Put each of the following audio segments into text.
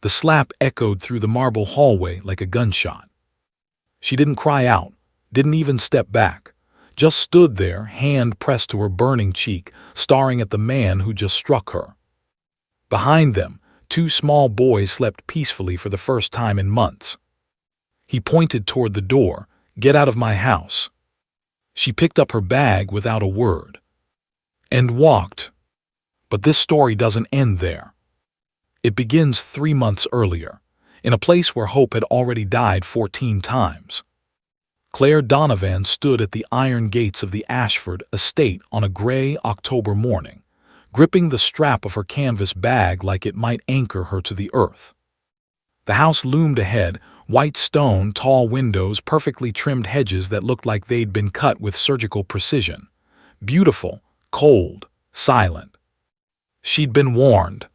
The slap echoed through the marble hallway like a gunshot. She didn't cry out, didn't even step back, just stood there, hand pressed to her burning cheek, staring at the man who just struck her. Behind them, two small boys slept peacefully for the first time in months. He pointed toward the door. "Get out of my house." She picked up her bag without a word and walked. But this story doesn't end there. It begins 3 months earlier, in a place where hope had already died 14 times. Claire Donovan stood at the iron gates of the Ashford estate on a gray October morning, gripping the strap of her canvas bag like it might anchor her to the earth. The house loomed ahead, white stone, tall windows, perfectly trimmed hedges that looked like they'd been cut with surgical precision. Beautiful, cold, silent. She'd been warned.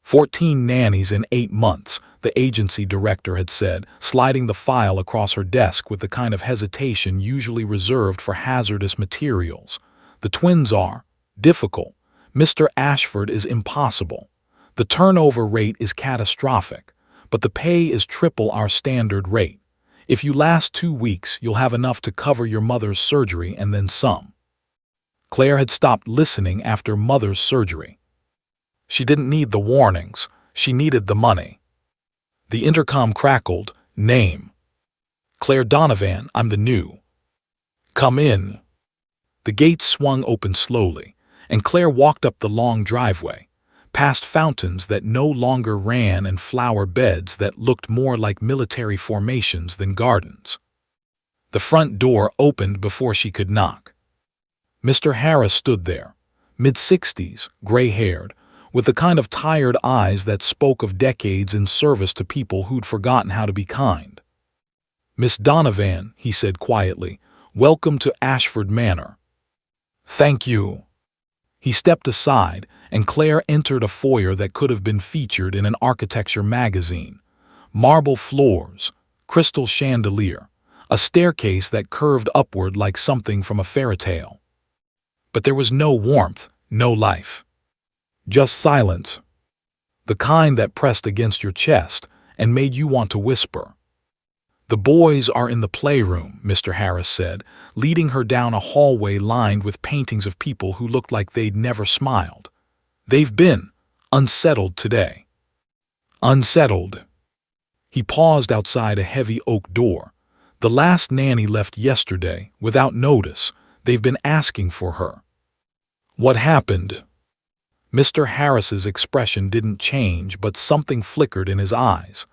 14 nannies in 8 months, the agency director had said, sliding the file across her desk with the kind of hesitation usually reserved for hazardous materials. The twins are difficult. Mr. Ashford is impossible. The turnover rate is catastrophic, but the pay is triple our standard rate. If you last 2 weeks, you'll have enough to cover your mother's surgery and then some. Claire had stopped listening after mother's surgery. She didn't need the warnings, she needed the money. The intercom crackled. "Name." "Claire Donovan, I'm the new." "Come in." The gates swung open slowly, and Claire walked up the long driveway, past fountains that no longer ran and flower beds that looked more like military formations than gardens. The front door opened before she could knock. Mr. Harris stood there, mid-60s, gray-haired, with the kind of tired eyes that spoke of decades in service to people who'd forgotten how to be kind. "Miss Donovan," he said quietly, "welcome to Ashford Manor." "Thank you." He stepped aside, and Claire entered a foyer that could have been featured in an architecture magazine. Marble floors, crystal chandelier, a staircase that curved upward like something from a fairy tale. But there was no warmth, no life. Just silence. The kind that pressed against your chest and made you want to whisper. "The boys are in the playroom," Mr. Harris said, leading her down a hallway lined with paintings of people who looked like they'd never smiled. "They've been unsettled today." Unsettled. He paused outside a heavy oak door. "The last nanny left yesterday, without notice. They've been asking for her." "What happened?" Mr. Harris's expression didn't change, but something flickered in his eyes.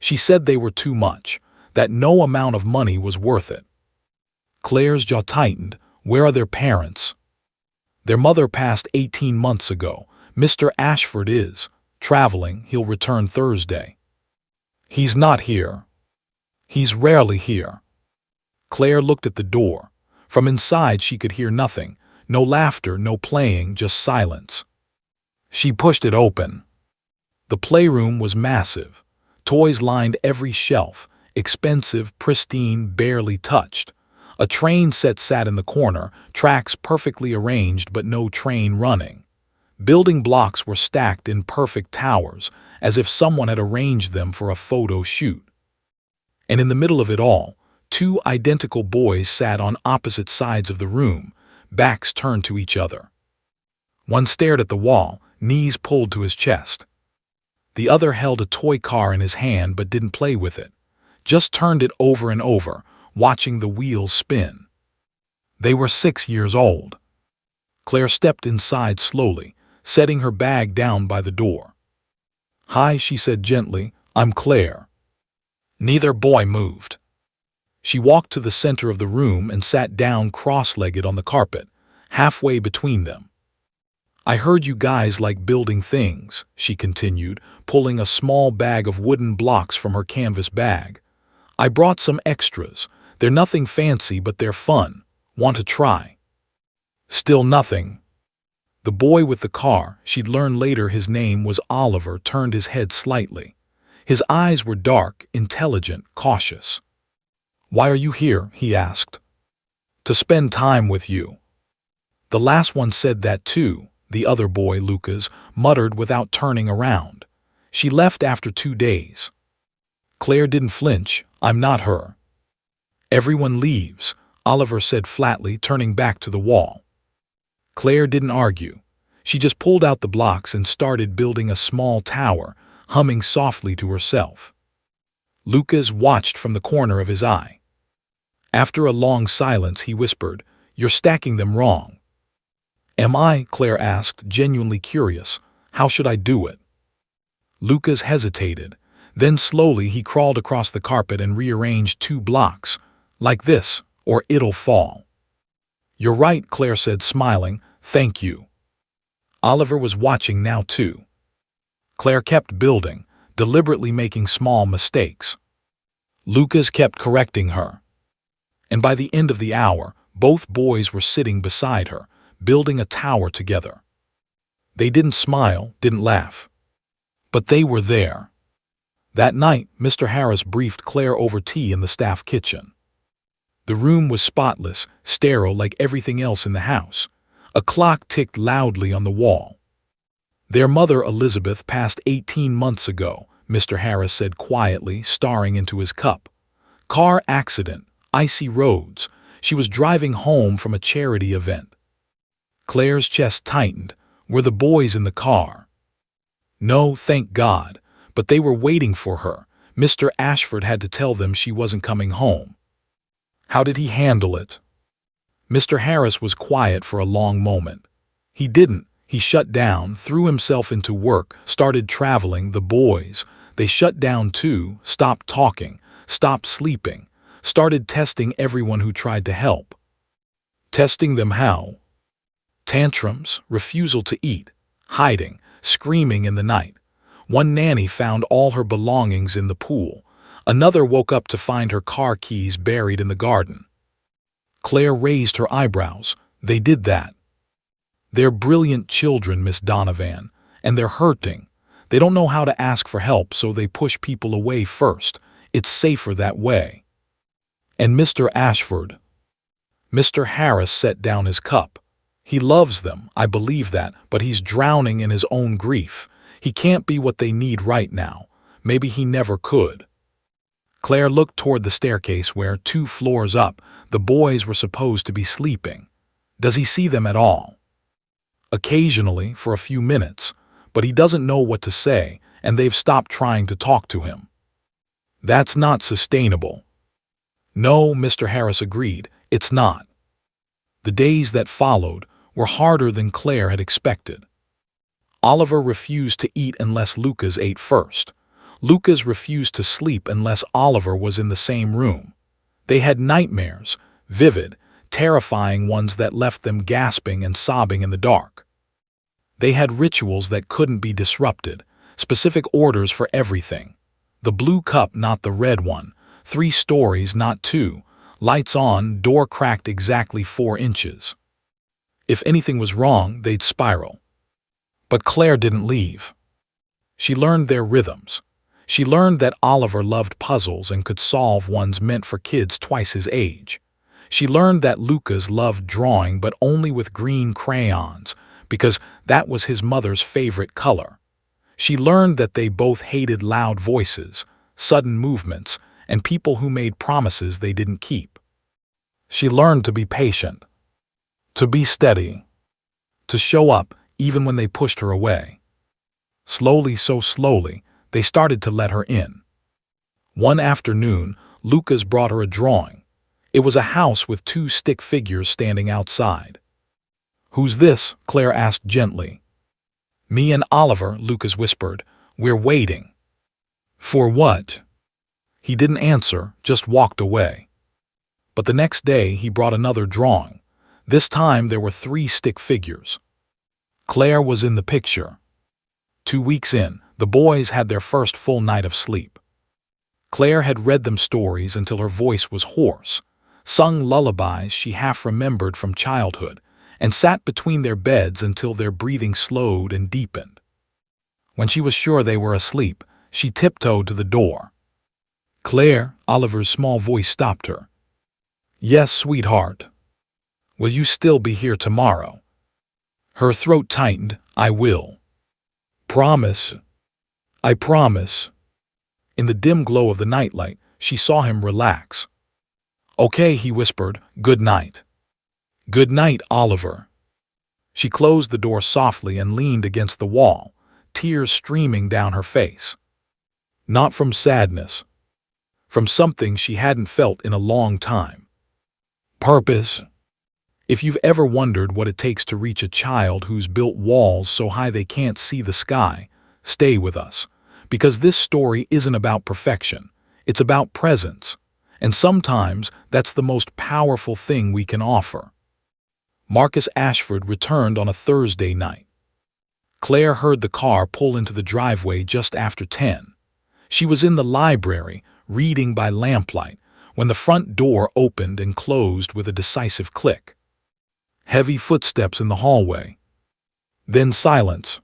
"She said they were too much, that no amount of money was worth it." Claire's jaw tightened. "Where are their parents?" "Their mother passed 18 months ago. Mr. Ashford is traveling. He'll return Thursday." "He's not here." "He's rarely here." Claire looked at the door. From inside she could hear nothing. No laughter, no playing, just silence. She pushed it open. The playroom was massive. Toys lined every shelf, expensive, pristine, barely touched. A train set sat in the corner, tracks perfectly arranged but no train running. Building blocks were stacked in perfect towers, as if someone had arranged them for a photo shoot. And in the middle of it all, 2 identical boys sat on opposite sides of the room, backs turned to each other. One stared at the wall, knees pulled to his chest. The other held a toy car in his hand but didn't play with it, just turned it over and over, watching the wheels spin. They were 6 years old. Claire stepped inside slowly, setting her bag down by the door. "Hi," she said gently, "I'm Claire." Neither boy moved. She walked to the center of the room and sat down cross-legged on the carpet, halfway between them. "I heard you guys like building things," she continued, pulling a small bag of wooden blocks from her canvas bag. "I brought some extras. They're nothing fancy, but they're fun. Want to try?" Still nothing. The boy with the car, she'd learn later his name was Oliver, turned his head slightly. His eyes were dark, intelligent, cautious. "Why are you here?" he asked. "To spend time with you." The last one said that too. The other boy, Lucas, muttered without turning around. She left after 2 days. Claire didn't flinch. I'm not her. Everyone leaves, Oliver said flatly, turning back to the wall. Claire didn't argue. She just pulled out the blocks and started building a small tower, humming softly to herself. Lucas watched from the corner of his eye. After a long silence, he whispered, "You're stacking them wrong." "Am I?" Claire asked, genuinely curious. "How should I do it?" Lucas hesitated. Then slowly he crawled across the carpet and rearranged 2 blocks. "Like this, or it'll fall." "You're right," Claire said, smiling. "Thank you." Oliver was watching now too. Claire kept building, deliberately making small mistakes. Lucas kept correcting her. And by the end of the hour, both boys were sitting beside her, building a tower together. They didn't smile, didn't laugh. But they were there. That night, Mr. Harris briefed Claire over tea in the staff kitchen. The room was spotless, sterile like everything else in the house. A clock ticked loudly on the wall. "Their mother, Elizabeth, passed 18 months ago," Mr. Harris said quietly, staring into his cup. "Car accident, icy roads. She was driving home from a charity event." Claire's chest tightened. Were the boys in the car? No, thank God, but they were waiting for her. Mr. Ashford had to tell them she wasn't coming home. How did he handle it? Mr. Harris was quiet for a long moment. He didn't. He shut down, threw himself into work, started traveling. The boys, they shut down too, stopped talking, stopped sleeping, started testing everyone who tried to help. Testing them how? Tantrums, refusal to eat, hiding, screaming in the night. One nanny found all her belongings in the pool. Another woke up to find her car keys buried in the garden. Claire raised her eyebrows. They did that. They're brilliant children, Miss Donovan, and they're hurting. They don't know how to ask for help, so they push people away first. It's safer that way. And Mr. Ashford? Mr. Harris set down his cup. He loves them, I believe that, but he's drowning in his own grief. He can't be what they need right now. Maybe he never could. Claire looked toward the staircase where, 2 floors up, the boys were supposed to be sleeping. Does he see them at all? Occasionally, for a few minutes, but he doesn't know what to say, and they've stopped trying to talk to him. That's not sustainable. No, Mr. Harris agreed, it's not. The days that followed were harder than Claire had expected. Oliver refused to eat unless Lucas ate first. Lucas refused to sleep unless Oliver was in the same room. They had nightmares, vivid, terrifying ones that left them gasping and sobbing in the dark. They had rituals that couldn't be disrupted, specific orders for everything. The blue cup, not the red one. 3 stories, not 2. Lights on, door cracked exactly 4 inches. If anything was wrong, they'd spiral. But Claire didn't leave. She learned their rhythms. She learned that Oliver loved puzzles and could solve ones meant for kids twice his age. She learned that Lucas loved drawing, but only with green crayons, because that was his mother's favorite color. She learned that they both hated loud voices, sudden movements, and people who made promises they didn't keep. She learned to be patient, to be steady, to show up even when they pushed her away. Slowly, so slowly, they started to let her in. One afternoon, Lucas brought her a drawing. It was a house with 2 stick figures standing outside. "Who's this?" Claire asked gently. "Me and Oliver," Lucas whispered. "We're waiting." "For what?" He didn't answer, just walked away. But the next day he brought another drawing. This time there were 3 stick figures. Claire was in the picture. 2 weeks in, the boys had their first full night of sleep. Claire had read them stories until her voice was hoarse, sung lullabies she half remembered from childhood, and sat between their beds until their breathing slowed and deepened. When she was sure they were asleep, she tiptoed to the door. "Claire," Oliver's small voice stopped her. "Yes, sweetheart." "Will you still be here tomorrow?" Her throat tightened. "I will." "Promise?" I promise." In the dim glow of the nightlight, she saw him relax. "Okay," he whispered. "Good night." "Good night, Oliver." She closed the door softly and leaned against the wall, tears streaming down her face. Not from sadness. From something she hadn't felt in a long time. Purpose. If you've ever wondered what it takes to reach a child who's built walls so high they can't see the sky, stay with us. Because this story isn't about perfection. It's about presence. And sometimes that's the most powerful thing we can offer. Marcus Ashford returned on a Thursday night. Claire heard the car pull into the driveway just after 10. She was in the library, reading by lamplight, when the front door opened and closed with a decisive click. Heavy footsteps in the hallway. Then silence.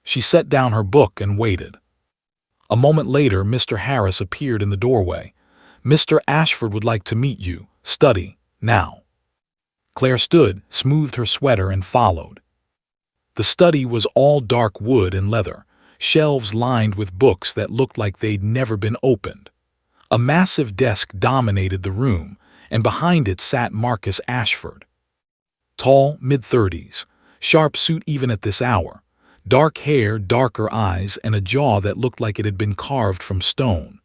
She set down her book and waited. A moment later, Mr. Harris appeared in the doorway. "Mr. Ashford would like to meet you. Study, now." Claire stood, smoothed her sweater, and followed. The study was all dark wood and leather, shelves lined with books that looked like they'd never been opened. A massive desk dominated the room, and behind it sat Marcus Ashford. Tall, mid-30s, sharp suit even at this hour, dark hair, darker eyes, and a jaw that looked like it had been carved from stone.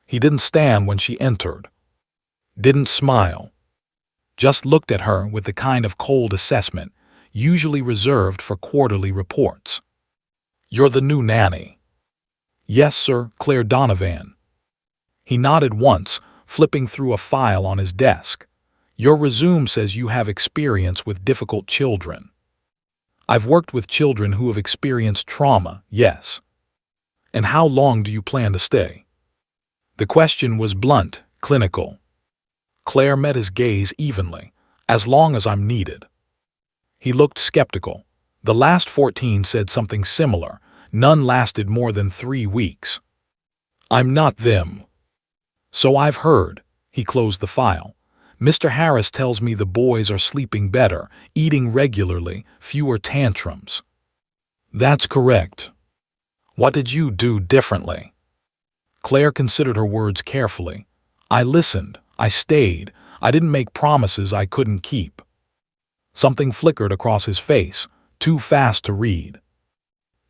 He didn't stand when she entered. Didn't smile. Just looked at her with the kind of cold assessment usually reserved for quarterly reports. "You're the new nanny." "Yes, sir, Claire Donovan." He nodded once, flipping through a file on his desk. "Your resume says you have experience with difficult children." "I've worked with children who have experienced trauma, yes." "And how long do you plan to stay?" The question was blunt, clinical. Claire met his gaze evenly. "As long as I'm needed." He looked skeptical. The last 14 said something similar. None lasted more than 3 weeks. "I'm not them." "So I've heard." He closed the file. "Mr. Harris tells me the boys are sleeping better, eating regularly, fewer tantrums." "That's correct." "What did you do differently?" Claire considered her words carefully. "I listened. I stayed. I didn't make promises I couldn't keep." Something flickered across his face, too fast to read.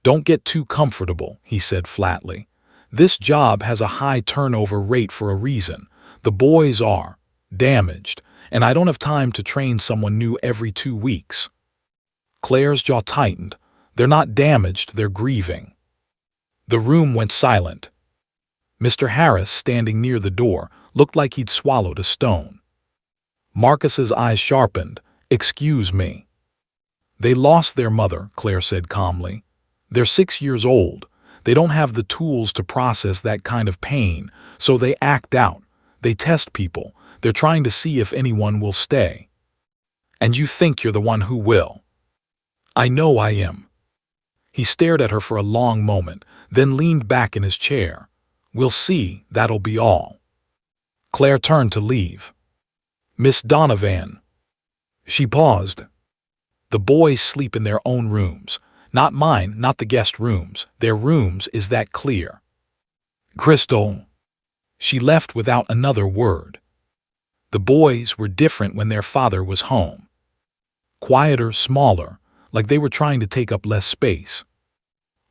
"Don't get too comfortable," he said flatly. "This job has a high turnover rate for a reason. The boys are damaged, and I don't have time to train someone new every 2 weeks." Claire's jaw tightened. "They're not damaged, they're grieving." The room went silent. Mr. Harris, standing near the door, looked like he'd swallowed a stone. Marcus's eyes sharpened. "Excuse me." "They lost their mother," Claire said calmly. "They're 6 years old. They don't have the tools to process that kind of pain, so they act out. They test people. They're trying to see if anyone will stay." "And you think you're the one who will?" "I know I am." He stared at her for a long moment, then leaned back in his chair. "We'll see, that'll be all." Claire turned to leave. "Miss Donovan." She paused. "The boys sleep in their own rooms. Not mine, not the guest rooms. Their rooms, is that clear?" "Crystal." She left without another word. The boys were different when their father was home. Quieter, smaller, like they were trying to take up less space.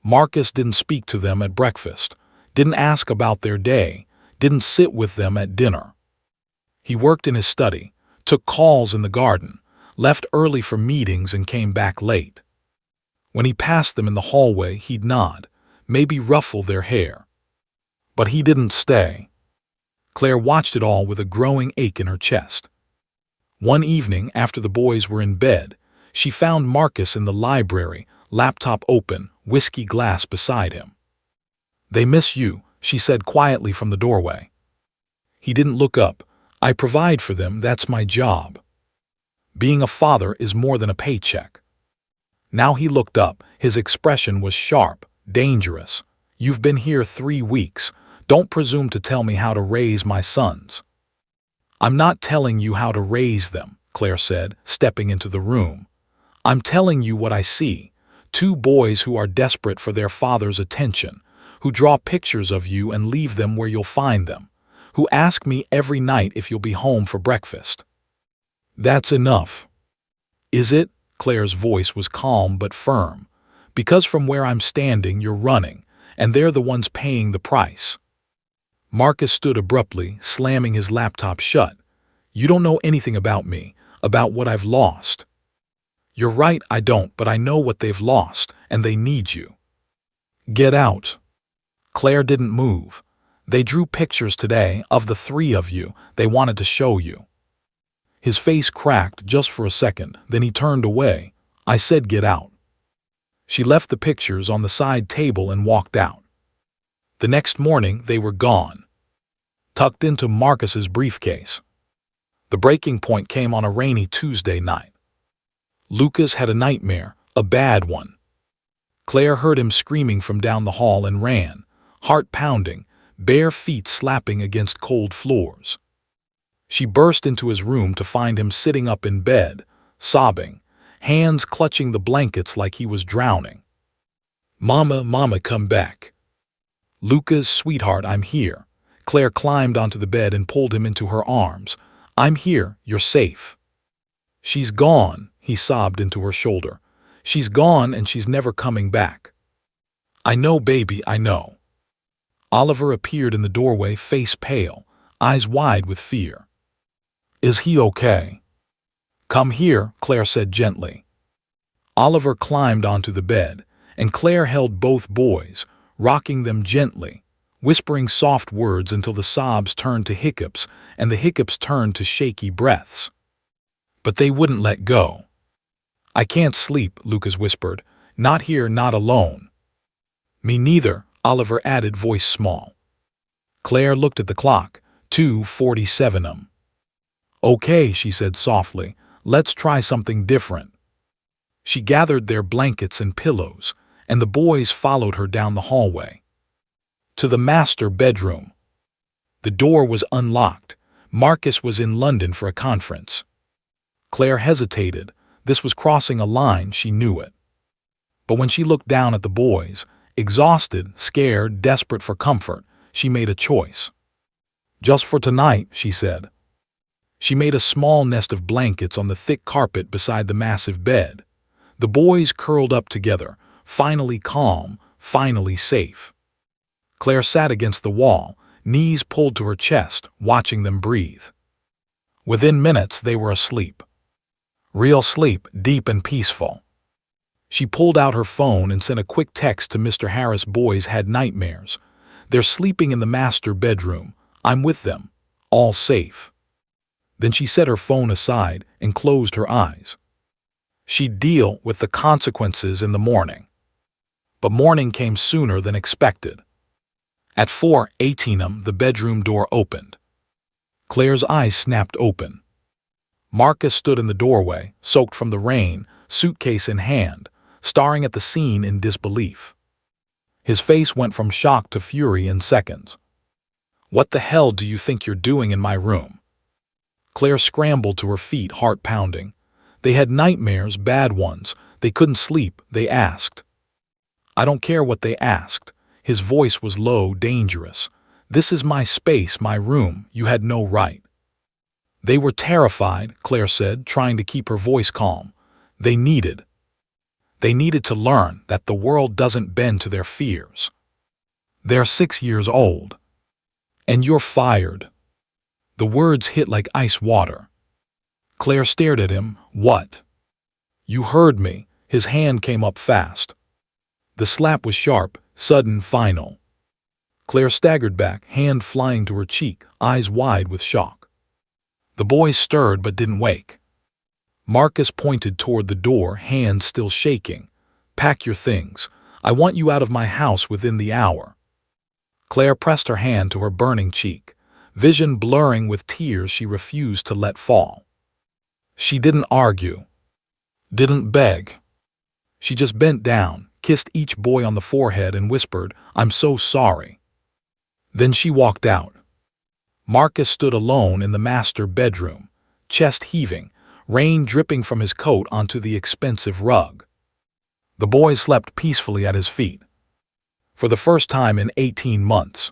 Marcus didn't speak to them at breakfast, didn't ask about their day, didn't sit with them at dinner. He worked in his study, took calls in the garden, left early for meetings and came back late. When he passed them in the hallway, he'd nod, maybe ruffle their hair. But he didn't stay. Claire watched it all with a growing ache in her chest. One evening, after the boys were in bed, she found Marcus in the library, laptop open, whiskey glass beside him. "They miss you," she said quietly from the doorway. He didn't look up. "I provide for them, that's my job. Being a father is more than a paycheck." Now he looked up. His expression was sharp, dangerous. "You've been here 3 weeks. Don't presume to tell me how to raise my sons." "I'm not telling you how to raise them," Claire said, stepping into the room. "I'm telling you what I see. 2 boys who are desperate for their father's attention, who draw pictures of you and leave them where you'll find them, who ask me every night if you'll be home for breakfast. That's enough. Is it? Claire's voice was calm but firm. Because from where I'm standing, you're running, and they're the ones paying the price. Marcus stood abruptly, slamming his laptop shut. You don't know anything about me, about what I've lost. You're right, I don't, but I know what they've lost, and they need you. Get out. Claire didn't move. They drew pictures today of the three of you they wanted to show you. His face cracked just for a second, then he turned away. I said get out. She left the pictures on the side table and walked out. The next morning they were gone, tucked into Marcus's briefcase. The breaking point came on a rainy Tuesday night. Lucas had a nightmare, a bad one. Claire heard him screaming from down the hall and ran, heart pounding, bare feet slapping against cold floors. She burst into his room to find him sitting up in bed, sobbing, hands clutching the blankets like he was drowning. Mama, Mama, come back. Lucas, sweetheart, I'm here. Claire climbed onto the bed and pulled him into her arms. I'm here, you're safe. She's gone, he sobbed into her shoulder. She's gone and she's never coming back. I know, baby, I know. Oliver appeared in the doorway, face pale, eyes wide with fear. Is he okay? Come here, Claire said gently. Oliver climbed onto the bed, and Claire held both boys, rocking them gently, whispering soft words until the sobs turned to hiccups and the hiccups turned to shaky breaths. But they wouldn't let go. I can't sleep, Lucas whispered. Not here, not alone. Me neither, Oliver added, voice small. Claire looked at the clock, 2:47 Okay, she said softly, let's try something different. She gathered their blankets and pillows, and the boys followed her down the hallway. To the master bedroom. The door was unlocked. Marcus was in London for a conference. Claire hesitated. This was crossing a line, she knew it. But when she looked down at the boys, exhausted, scared, desperate for comfort, she made a choice. Just for tonight, she said. She made a small nest of blankets on the thick carpet beside the massive bed. The boys curled up together, finally calm, finally safe. Claire sat against the wall, knees pulled to her chest, watching them breathe. Within minutes, they were asleep. Real sleep, deep and peaceful. She pulled out her phone and sent a quick text to Mr. Harris. Boys had nightmares. They're sleeping in the master bedroom. I'm with them. All safe. Then she set her phone aside and closed her eyes. She'd deal with the consequences in the morning. But morning came sooner than expected. At 4:18 the bedroom door opened. Claire's eyes snapped open. Marcus stood in the doorway, soaked from the rain, suitcase in hand, staring at the scene in disbelief. His face went from shock to fury in seconds. What the hell do you think you're doing in my room? Claire scrambled to her feet, heart pounding. They had nightmares, bad ones. They couldn't sleep, they asked. I don't care what they asked. His voice was low, dangerous. This is my space, my room. You had no right. They were terrified, Claire said, trying to keep her voice calm. They needed to learn that the world doesn't bend to their fears. They're 6 years old. And you're fired. The words hit like ice water. Claire stared at him. What? You heard me. His hand came up fast. The slap was sharp, sudden, final. Claire staggered back, hand flying to her cheek, eyes wide with shock. The boys stirred but didn't wake. Marcus pointed toward the door, hands still shaking. Pack your things. I want you out of my house within the hour. Claire pressed her hand to her burning cheek, vision blurring with tears she refused to let fall. She didn't argue, didn't beg. She just bent down, kissed each boy on the forehead and whispered, I'm so sorry. Then she walked out. Marcus stood alone in the master bedroom, chest heaving, rain dripping from his coat onto the expensive rug. The boys slept peacefully at his feet. For the first time in 18 months.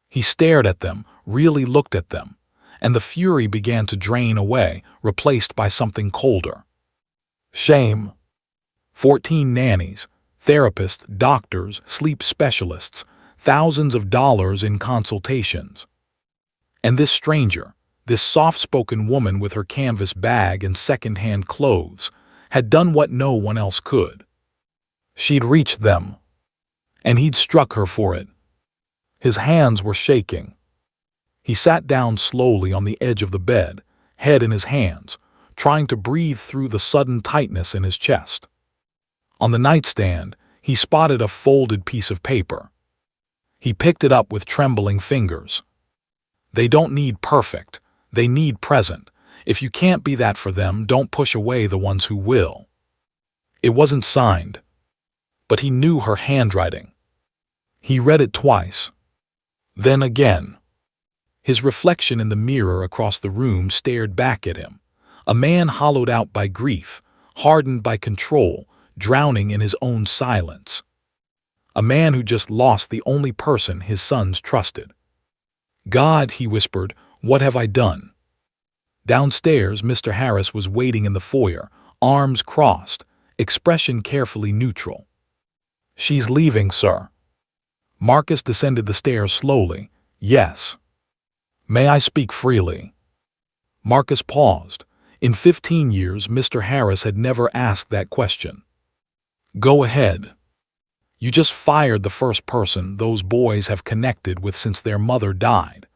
He stared at them, really looked at them, and the fury began to drain away, replaced by something colder. Shame. 14 nannies, therapists, doctors, sleep specialists, thousands of dollars in consultations. And this stranger, this soft-spoken woman with her canvas bag and second-hand clothes, had done what no one else could. She'd reached them, and he'd struck her for it. His hands were shaking. He sat down slowly on the edge of the bed, head in his hands, trying to breathe through the sudden tightness in his chest. On the nightstand, he spotted a folded piece of paper. He picked it up with trembling fingers. They don't need perfect, they need present. If you can't be that for them, don't push away the ones who will. It wasn't signed, but he knew her handwriting. He read it twice. Then again. His reflection in the mirror across the room stared back at him. A man hollowed out by grief, hardened by control, drowning in his own silence. A man who just lost the only person his sons trusted. God, he whispered, what have I done? Downstairs, Mr. Harris was waiting in the foyer, arms crossed, expression carefully neutral. She's leaving, sir. Marcus descended the stairs slowly. Yes. May I speak freely? Marcus paused. In 15 years, Mr. Harris had never asked that question. Go ahead. You just fired the first person those boys have connected with since their mother died.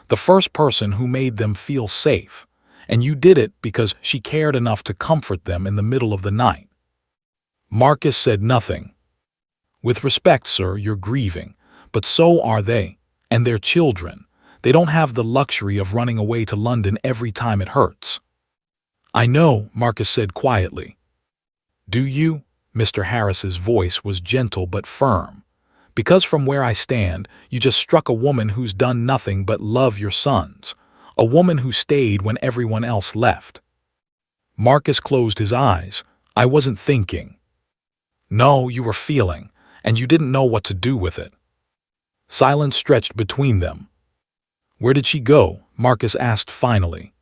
The first person who made them feel safe. And you did it because she cared enough to comfort them in the middle of the night. Marcus said nothing. With respect, sir, you're grieving, but so are they, and their children. They don't have the luxury of running away to London every time it hurts. I know, Marcus said quietly. Do you? Mr. Harris's voice was gentle but firm. Because from where I stand, you just struck a woman who's done nothing but love your sons. A woman who stayed when everyone else left. Marcus closed his eyes. I wasn't thinking. No, you were feeling, and you didn't know what to do with it. Silence stretched between them. Where did she go? Marcus asked finally.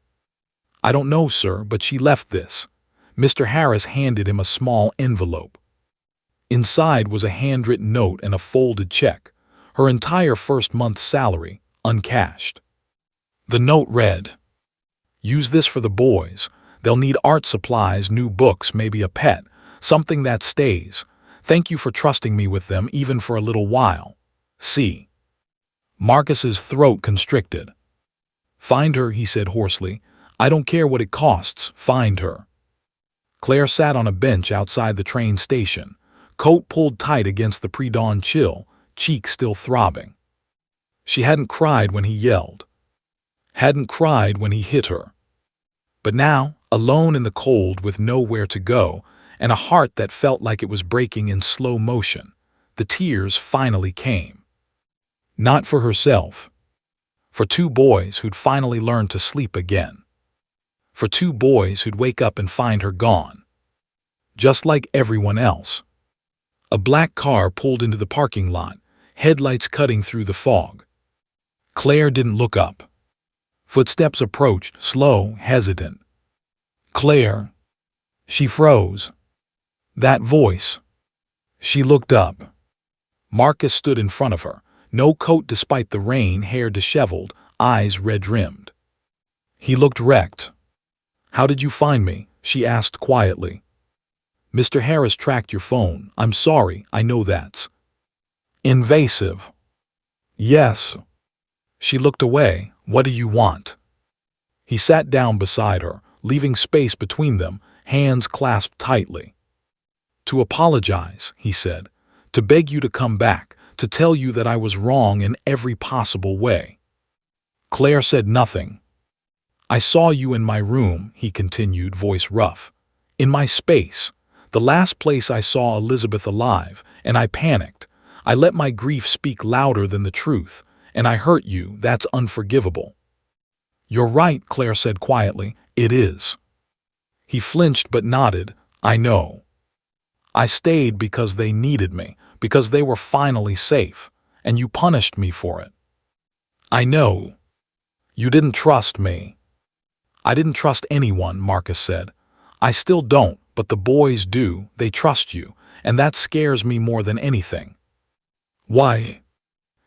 I don't know, sir, but she left this. Mr. Harris handed him a small envelope. Inside was a handwritten note and a folded check, her entire first month's salary, uncashed. The note read, Use this for the boys. They'll need art supplies, new books, maybe a pet, something that stays. Thank you for trusting me with them even for a little while. See. Marcus's throat constricted. Find her, he said hoarsely. I don't care what it costs, find her. Claire sat on a bench outside the train station, coat pulled tight against the pre-dawn chill, cheek still throbbing. She hadn't cried when he yelled. Hadn't cried when he hit her. But now, alone in the cold with nowhere to go, and a heart that felt like it was breaking in slow motion, the tears finally came. Not for herself. For two boys who'd finally learned to sleep again. For two boys who'd wake up and find her gone. Just like everyone else. A black car pulled into the parking lot, headlights cutting through the fog. Claire didn't look up. Footsteps approached, slow, hesitant. Claire. She froze. That voice. She looked up. Marcus stood in front of her, no coat despite the rain, hair disheveled, eyes red-rimmed. He looked wrecked. How did you find me? She asked quietly. Mr. Harris tracked your phone. I'm sorry, I know that's invasive. Yes. She looked away. What do you want? He sat down beside her, leaving space between them, hands clasped tightly. To apologize, he said, to beg you to come back, to tell you that I was wrong in every possible way. Claire said nothing. I saw you in my room, he continued, voice rough. In my space. The last place I saw Elizabeth alive, and I panicked. I let my grief speak louder than the truth, and I hurt you. That's unforgivable. You're right, Claire said quietly. It is. He flinched but nodded. I know. I stayed because they needed me, Because they were finally safe, and you punished me for it. I know. You didn't trust me. I didn't trust anyone, Marcus said. I still don't, but the boys do. They trust you, and that scares me more than anything. Why?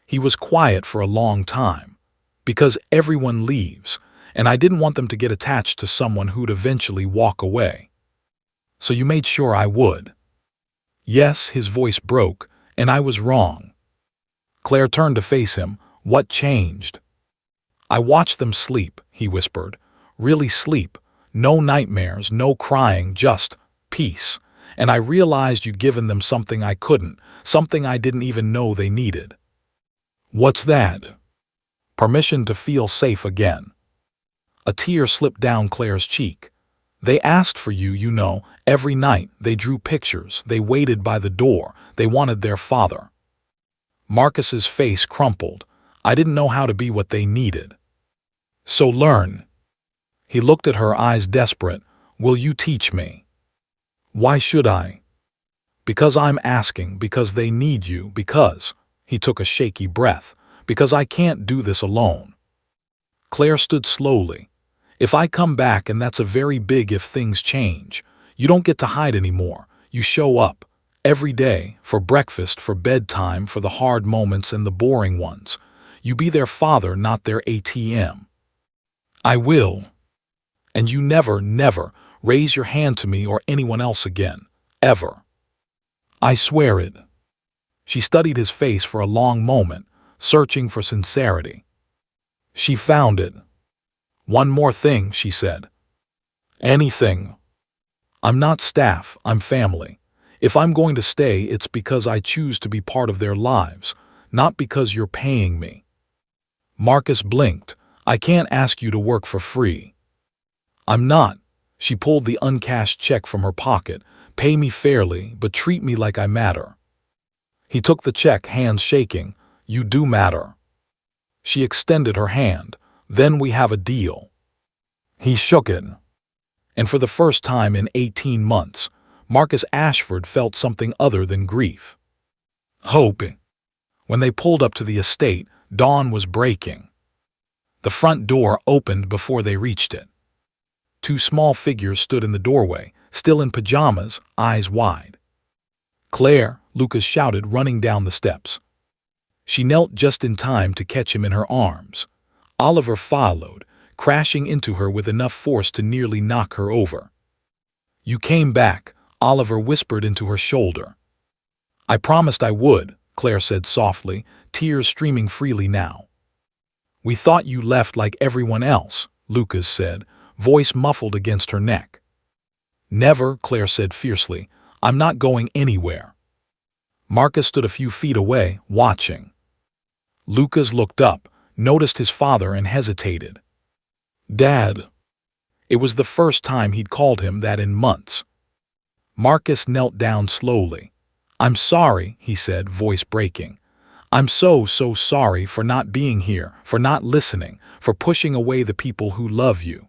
He was quiet for a long time. Because everyone leaves, and I didn't want them to get attached to someone who'd eventually walk away. So you made sure I would. Yes, his voice broke, and I was wrong. Claire turned to face him. What changed? I watched them sleep, he whispered. Really sleep. No nightmares, no crying, just peace. And I realized you'd given them something I couldn't, something I didn't even know they needed. What's that? Permission to feel safe again. A tear slipped down Claire's cheek. They asked for you, you know, every night. They drew pictures. They waited by the door. They wanted their father. Marcus's face crumpled. I didn't know how to be what they needed. So learn. He looked at her, eyes desperate. Will you teach me? Why should I? Because I'm asking, because they need you, because, he took a shaky breath, because I can't do this alone. Claire stood slowly. If I come back, and that's a very big if, things change. You don't get to hide anymore. You show up. Every day, for breakfast, for bedtime, for the hard moments and the boring ones. You be their father, not their ATM. I will. And you never, never raise your hand to me or anyone else again. Ever. I swear it. She studied his face for a long moment, searching for sincerity. She found it. One more thing, she said. Anything. I'm not staff, I'm family. If I'm going to stay, it's because I choose to be part of their lives, not because you're paying me. Marcus blinked. I can't ask you to work for free. I'm not. She pulled the uncashed check from her pocket. Pay me fairly, but treat me like I matter. He took the check, hands shaking. You do matter. She extended her hand. Then we have a deal. He shook it. And for the first time in 18 months, Marcus Ashford felt something other than grief. Hope. When they pulled up to the estate, dawn was breaking. The front door opened before they reached it. Two small figures stood in the doorway, still in pajamas, eyes wide. Claire, Lucas shouted, running down the steps. She knelt just in time to catch him in her arms. Oliver followed, crashing into her with enough force to nearly knock her over. You came back, Oliver whispered into her shoulder. I promised I would, Claire said softly, tears streaming freely now. We thought you left like everyone else, Lucas said, voice muffled against her neck. Never, Claire said fiercely. I'm not going anywhere. Marcus stood a few feet away, watching. Lucas looked up, noticed his father, and hesitated. Dad. It was the first time he'd called him that in months. Marcus knelt down slowly. I'm sorry, he said, voice breaking. I'm so sorry for not being here, for not listening, for pushing away the people who love you.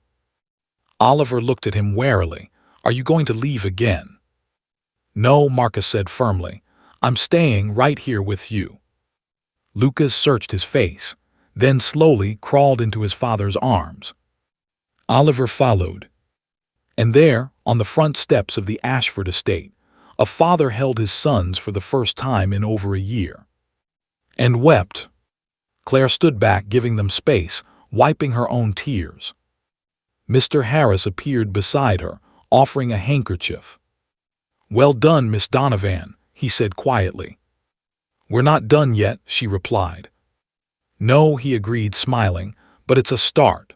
Oliver looked at him warily. Are you going to leave again? No, Marcus said firmly. I'm staying right here with you. Lucas searched his face, then slowly crawled into his father's arms. Oliver followed. And there, on the front steps of the Ashford estate, a father held his sons for the first time in over a year. And wept. Claire stood back, giving them space, wiping her own tears. Mr. Harris appeared beside her, offering a handkerchief. Well done, Miss Donovan, he said quietly. We're not done yet, she replied. No, he agreed, smiling, but it's a start.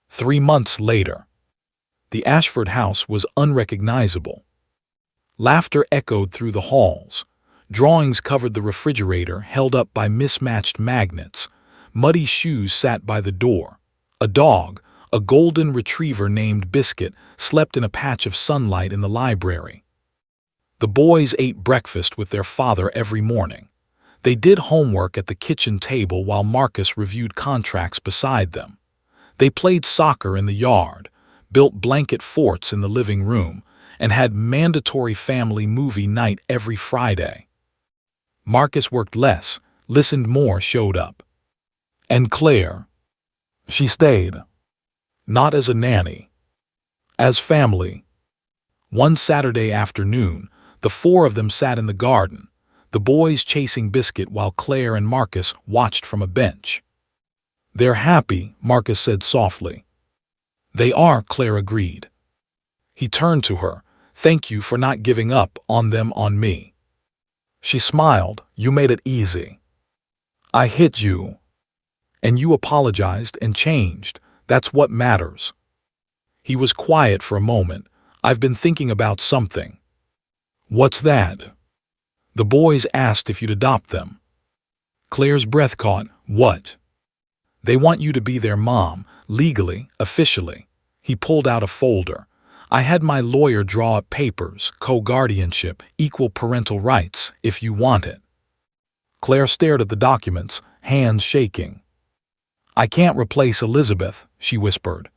3 months later. The Ashford house was unrecognizable. Laughter echoed through the halls. Drawings covered the refrigerator, held up by mismatched magnets. Muddy shoes sat by the door. A dog, a golden retriever named Biscuit, slept in a patch of sunlight in the library. The boys ate breakfast with their father every morning. They did homework at the kitchen table while Marcus reviewed contracts beside them. They played soccer in the yard, built blanket forts in the living room, and had mandatory family movie night every Friday. Marcus worked less, listened more, showed up. And Claire, she stayed. Not as a nanny. As family. One Saturday afternoon, the four of them sat in the garden, the boys chasing Biscuit while Claire and Marcus watched from a bench. "They're happy," Marcus said softly. "They are," Claire agreed. He turned to her. "Thank you for not giving up on them on me." She smiled. "You made it easy. I hit you. And you apologized and changed. That's what matters." He was quiet for a moment. "I've been thinking about something." "What's that?" "The boys asked if you'd adopt them." Claire's breath caught. "What?" "They want you to be their mom, legally, officially." He pulled out a folder. "I had my lawyer draw up papers, co-guardianship, equal parental rights, if you want it." Claire stared at the documents, hands shaking. "I can't replace Elizabeth," she whispered.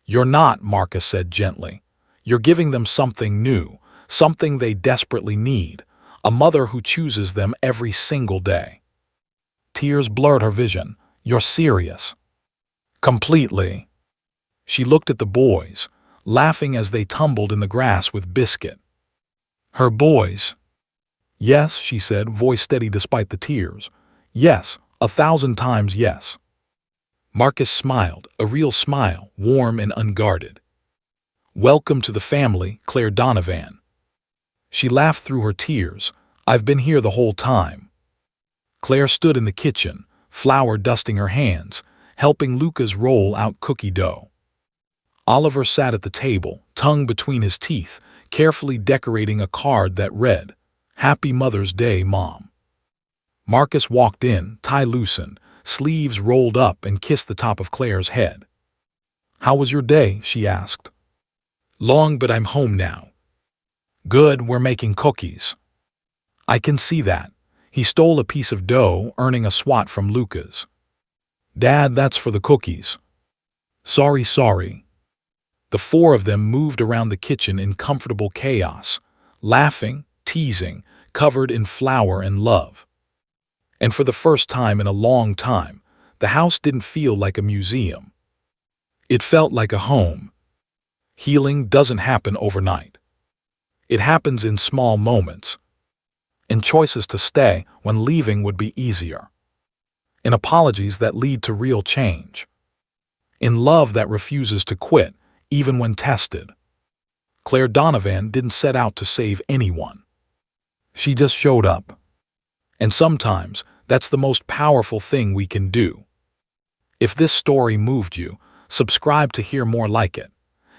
"You're not," Marcus said gently. "You're giving them something new, something they desperately need, a mother who chooses them every single day." Tears blurred her vision. "You're serious?" "Completely." She looked at the boys, laughing as they tumbled in the grass with Biscuit. "Her boys?" "Yes," she said, voice steady despite the tears. "Yes, 1,000 times yes." Marcus smiled, a real smile, warm and unguarded. "Welcome to the family, Claire Donovan." She laughed through her tears. "I've been here the whole time." Claire stood in the kitchen, flour dusting her hands, helping Lucas roll out cookie dough. Oliver sat at the table, tongue between his teeth, carefully decorating a card that read, "Happy Mother's Day, Mom." Marcus walked in, tie loosened, sleeves rolled up, and kissed the top of Claire's head. "How was your day?" she asked. "Long, but I'm home now." "Good, we're making cookies." "I can see that." He stole a piece of dough, earning a swat from Lucas. "Dad, that's for the cookies." Sorry." The four of them moved around the kitchen in comfortable chaos, laughing, teasing, covered in flour and love. And for the first time in a long time, the house didn't feel like a museum. It felt like a home. Healing doesn't happen overnight. It happens in small moments. In choices to stay when leaving would be easier. In apologies that lead to real change. In love that refuses to quit, even when tested. Claire Donovan didn't set out to save anyone. She just showed up. And sometimes, that's the most powerful thing we can do. If this story moved you, subscribe to hear more like it.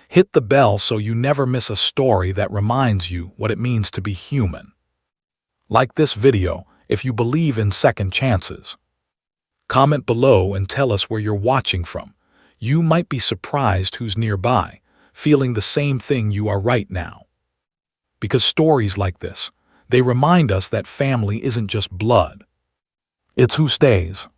Hit the bell so you never miss a story that reminds you what it means to be human. Like this video if you believe in second chances. Comment below and tell us where you're watching from. You might be surprised who's nearby, feeling the same thing you are right now. Because stories like this, they remind us that family isn't just blood. It's who stays.